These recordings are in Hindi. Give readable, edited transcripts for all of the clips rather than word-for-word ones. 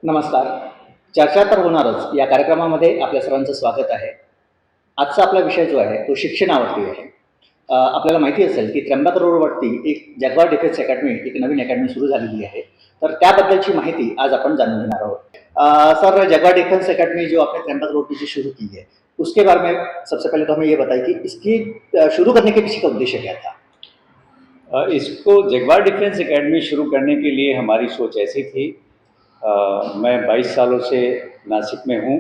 नमस्कार. चर्चा तर होणारच या कार्यक्रमामध्ये आपल्या सर्वांचं स्वागत आहे. आजचा आपला विषय जो आहे तो शिक्षणावरती आहे. आपल्याला माहिती असेल की त्र्यंबक रोडवरती एक जॅग्वार डिफेन्स अकॅडमी, एक नवीन अकॅडमी सुरू झालेली आहे. तर त्याबद्दलची माहिती आज आपण जाणून घेणार आहोत. सर, जॅग्वार डिफेंस अकेडमी जो आपने त्र्यंबक रोड पे जो शुरू की है, उसके बारे में सबसे पहले तो हमें ये बताइए कि इसकी शुरू करने के पीछे का उद्देश्य क्या था? इसको जगवार डिफेंस एकेडमी शुरू करने के लिए हमारी सोच ऐसी थी। मैं 22 सालों से नासिक में हूँ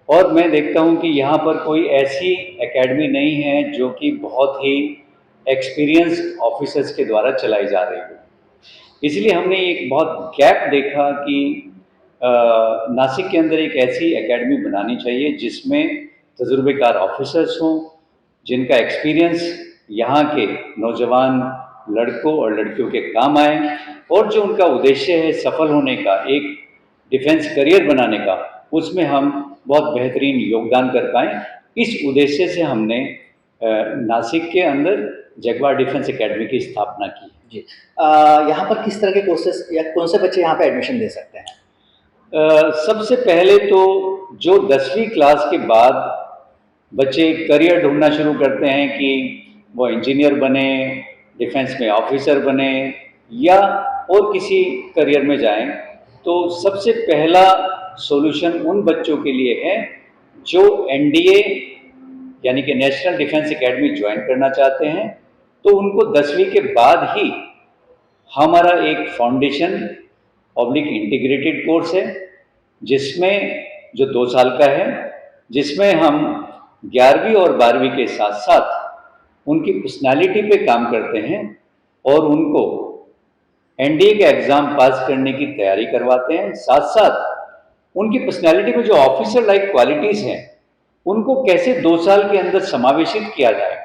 और मैं देखता हूँ कि यहाँ पर कोई ऐसी एकेडमी नहीं है जो कि बहुत ही एक्सपीरियंस्ड ऑफिसर्स के द्वारा चलाई जा रही हो। इसलिए हमने एक बहुत गैप देखा कि नासिक के अंदर एक ऐसी एकेडमी बनानी चाहिए जिसमें तजुर्बेकार ऑफिसर्स हों, जिनका एक्सपीरियंस यहाँ के नौजवान लड़कों और लड़कियों के काम आए और जो उनका उद्देश्य है सफल होने का, एक डिफेंस करियर बनाने का, उसमें हम बहुत बेहतरीन योगदान कर पाएँ। इस उद्देश्य से हमने नासिक के अंदर जगवार डिफेंस एकेडमी की स्थापना की। जी. यहाँ पर किस तरह के कोर्सेस या कौन से बच्चे यहाँ पे एडमिशन ले सकते हैं? सबसे पहले तो जो 10वीं क्लास के बाद बच्चे करियर ढूंढना शुरू करते हैं कि वो इंजीनियर बने, डिफेंस में ऑफिसर बने या और किसी करियर में जाएं, तो सबसे पहला सॉल्यूशन उन बच्चों के लिए है जो एनडीए यानी कि नेशनल डिफेंस एकेडमी ज्वाइन करना चाहते हैं। तो उनको 10वीं के बाद ही हमारा एक फाउंडेशन ऑब्लिक इंटीग्रेटेड कोर्स है, जिसमें जो 2 साल का है, जिसमें हम 11वीं और 12वीं के साथ साथ उनकी पर्सनालिटी पे काम करते हैं और उनको एनडीए के एग्ज़ाम पास करने की तैयारी करवाते हैं। साथ साथ उनकी पर्सनालिटी में जो ऑफिसर लाइक क्वालिटीज़ हैं, उनको कैसे 2 साल के अंदर समावेशित किया जाए,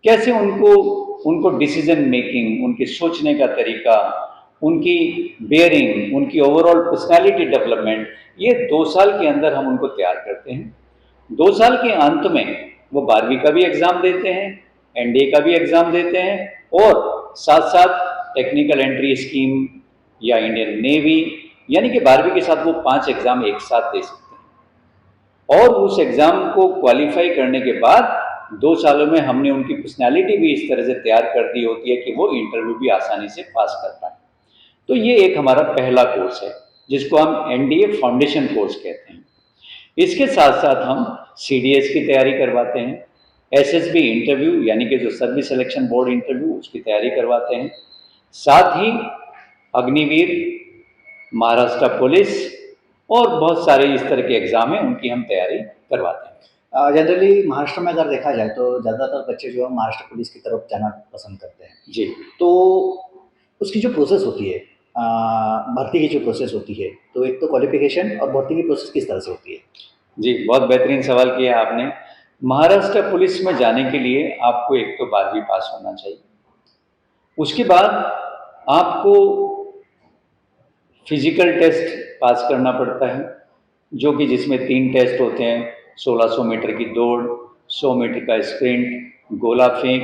कैसे उनको डिसीजन मेकिंग, उनके सोचने का तरीका, उनकी बेयरिंग, उनकी ओवरऑल पर्सनालिटी डेवलपमेंट, ये 2 साल के अंदर हम उनको तैयार करते हैं। 2 साल के अंत में वो 12वीं का भी एग्ज़ाम देते हैं, एनडीए का भी एग्ज़ाम देते हैं और साथ साथ टेक्निकल एंट्री स्कीम या इंडियन नेवी, यानी कि 12वीं के साथ वो 5 एग्ज़ाम एक साथ दे सकते हैं। और उस एग्ज़ाम को क्वालिफाई करने के बाद 2 सालों में हमने उनकी पर्सनैलिटी भी इस तरह से तैयार कर दी होती है कि वो इंटरव्यू भी आसानी से पास कर पाए। तो ये एक हमारा पहला कोर्स है, जिसको हम एनडीए फाउंडेशन कोर्स कहते हैं। इसके साथ साथ हम सीडीएस की तैयारी करवाते हैं, एसएसबी इंटरव्यू यानी कि जो सर्विस सिलेक्शन बोर्ड इंटरव्यू, उसकी तैयारी करवाते हैं। साथ ही अग्निवीर, महाराष्ट्र पुलिस और बहुत सारे इस तरह के एग्ज़ाम हैं, उनकी हम तैयारी करवाते हैं। जनरली महाराष्ट्र में अगर देखा जाए तो ज़्यादातर बच्चे जो है महाराष्ट्र पुलिस की तरफ जाना पसंद करते हैं। जी। तो उसकी जो प्रोसेस होती है, भर्ती की जो प्रोसेस होती है, तो एक तो क्वालिफिकेशन और भर्ती की प्रोसेस किस तरह से होती है? जी, बहुत बेहतरीन सवाल किया आपने। महाराष्ट्र पुलिस में जाने के लिए आपको एक तो 12वीं पास होना चाहिए। उसके बाद आपको फिजिकल टेस्ट पास करना पड़ता है, जो कि जिसमें 3 टेस्ट होते हैं, 1600 मीटर की दौड़, 100 मीटर का स्प्रिंट, गोला फेंक।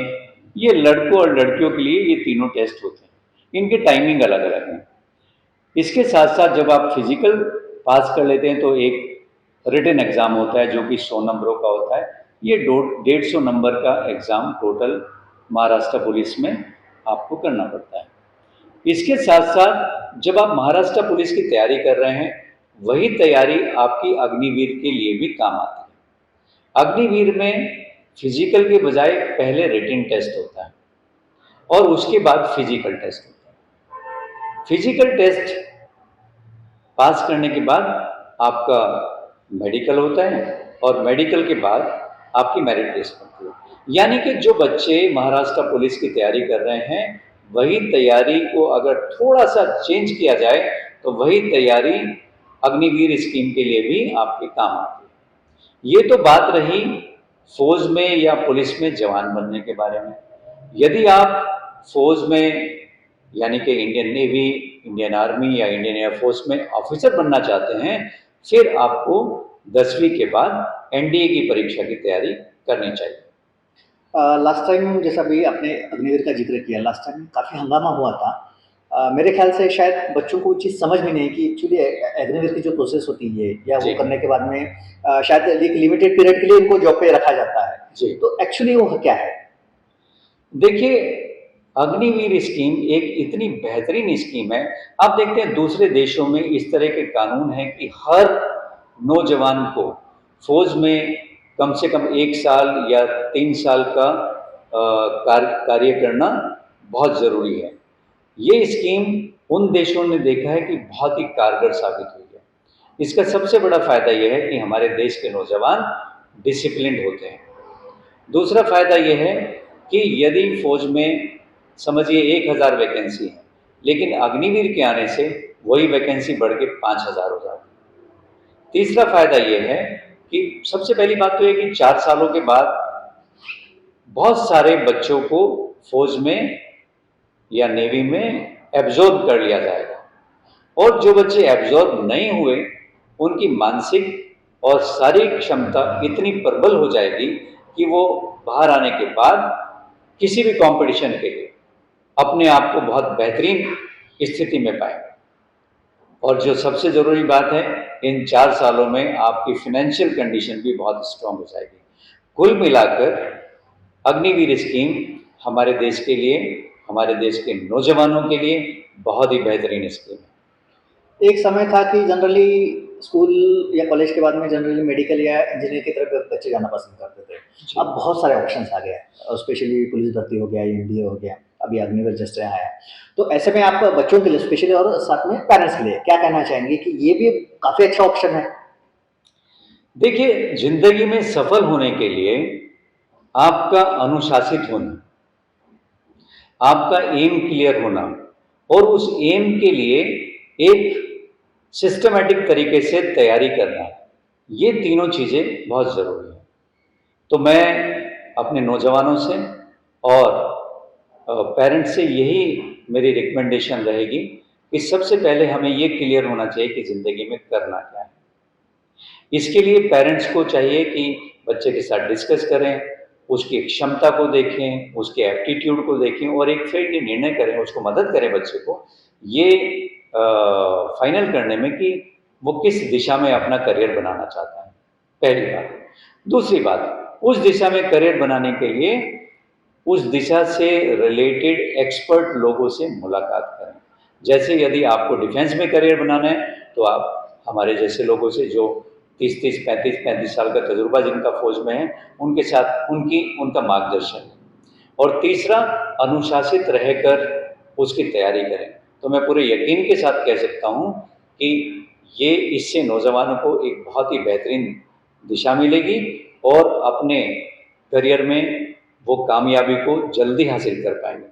ये लड़कों और लड़कियों के लिए ये तीनों टेस्ट होते हैं, इनके टाइमिंग अलग अलग हैं। इसके साथ साथ जब आप फिजिकल पास कर लेते हैं तो एक रिटन एग्ज़ाम होता है, जो कि 100 नंबरों का होता है। ये 150 नंबर का एग्ज़ाम टोटल महाराष्ट्र पुलिस में आपको करना पड़ता है। इसके साथ साथ जब आप महाराष्ट्र पुलिस की तैयारी कर रहे हैं, वही तैयारी आपकी अग्निवीर के लिए भी काम आती है। अग्निवीर में फिजिकल के बजाय पहले रिटन टेस्ट होता है और उसके बाद फिजिकल टेस्ट होता है। फिजिकल टेस्ट पास करने के बाद आपका मेडिकल होता है और मेडिकल के बाद आपकी मेरिट लिस्ट बनती है। यानी कि जो बच्चे महाराष्ट्र पुलिस की तैयारी कर रहे हैं, वही तैयारी को अगर थोड़ा सा चेंज किया जाए तो वही तैयारी अग्निवीर स्कीम के लिए भी आपके काम आती है। ये तो बात रही फौज में या पुलिस में जवान बनने के बारे में। यदि आप फौज में यानी कि इंडियन नेवी, इंडियन आर्मी या इंडियन एयरफोर्स में ऑफिसर बनना चाहते हैं, फिर आपको 10वीं के बाद एनडीए की परीक्षा की तैयारी करनी चाहिए। लास्ट टाइम जैसा भी आपने अग्निवीर का जिक्र किया, लास्ट टाइम काफ़ी हंगामा हुआ था मेरे ख्याल से शायद बच्चों को वो चीज़ समझ में नहीं कि एक्चुअली अग्निवीर की जो प्रोसेस होती है या वो जी। करने के बाद में शायद एक लिमिटेड पीरियड के लिए इनको जॉब पे रखा जाता है। जी। तो एक्चुअली वो क्या है? देखिए, अग्निवीर स्कीम एक इतनी बेहतरीन स्कीम है। आप देखते हैं दूसरे देशों में इस तरह के कानून हैं कि हर नौजवान को फौज में कम से कम 1 साल या 3 साल का कार्य करना बहुत ज़रूरी है। ये स्कीम उन देशों ने देखा है कि बहुत ही कारगर साबित हुई है। इसका सबसे बड़ा फ़ायदा ये है कि हमारे देश के नौजवान डिसिप्लिन्ड होते हैं। दूसरा फ़ायदा ये है कि यदि फ़ौज में समझिए 1000 वैकेंसी है, लेकिन अग्निवीर के आने से वही वैकेंसी बढ़ के 5000 हो जाती है। तीसरा फ़ायदा ये है कि सबसे पहली बात तो ये कि 4 सालों के बाद बहुत सारे बच्चों को फ़ौज में या नेवी में एब्ज़ॉर्ब कर लिया जाएगा, और जो बच्चे एब्ज़ॉर्ब नहीं हुए, उनकी मानसिक और शारीरिक क्षमता इतनी प्रबल हो जाएगी कि वो बाहर आने के बाद किसी भी कॉम्पिटिशन के लिए अपने आप को बहुत बेहतरीन स्थिति में पाएंगे। और जो सबसे ज़रूरी बात है, इन 4 सालों में आपकी फ़ाइनेंशियल कंडीशन भी बहुत स्ट्रॉन्ग हो जाएगी। कुल मिलाकर अग्निवीर स्कीम हमारे देश के लिए, हमारे देश के नौजवानों के लिए बहुत ही बेहतरीन स्कीम है। एक समय था कि जनरली स्कूल या कॉलेज के बाद में जनरली मेडिकल या इंजीनियर की तरफ बच्चे जाना पसंद करते थे। जी। अब बहुत सारे ऑप्शंस आ गए हैं, स्पेशली पुलिस भर्ती हो गया, एनडीए हो गया, अभी अग्निवीर जस्ट आया है। तो ऐसे में आप बच्चों के लिए स्पेशली और साथ में पेरेंट्स के लिए क्या कहना चाहेंगे कि ये भी काफ़ी अच्छा ऑप्शन है? देखिए, ज़िंदगी में सफल होने के लिए आपका अनुशासित होना, आपका एम क्लियर होना और उस एम के लिए एक सिस्टमैटिक तरीके से तैयारी करना, ये तीनों चीज़ें बहुत ज़रूरी हैं। तो मैं अपने नौजवानों से और पेरेंट्स से यही मेरी रिकमेंडेशन रहेगी कि सबसे पहले हमें ये क्लियर होना चाहिए कि ज़िंदगी में करना क्या है। इसके लिए पेरेंट्स को चाहिए कि बच्चे के साथ डिस्कस करें, उसकी क्षमता को देखें, उसके एप्टीट्यूड को देखें और एक फिर ये निर्णय करें, उसको मदद करें बच्चे को ये फाइनल करने में कि वो किस दिशा में अपना करियर बनाना चाहता है, पहली बात। दूसरी बात, उस दिशा में करियर बनाने के लिए उस दिशा से रिलेटेड एक्सपर्ट लोगों से मुलाकात करें। जैसे यदि आपको डिफेंस में करियर बनाना है, तो आप हमारे जैसे लोगों से जो 30-30, 35-35 साल का तजुर्बा जिनका फौज में है, उनके साथ उनका मार्गदर्शन। और तीसरा, अनुशासित रहकर उसकी तैयारी करें। तो मैं पूरे यकीन के साथ कह सकता हूँ कि ये इससे नौजवानों को एक बहुत ही बेहतरीन दिशा मिलेगी और अपने करियर में वो कामयाबी को जल्दी हासिल कर पाएंगे।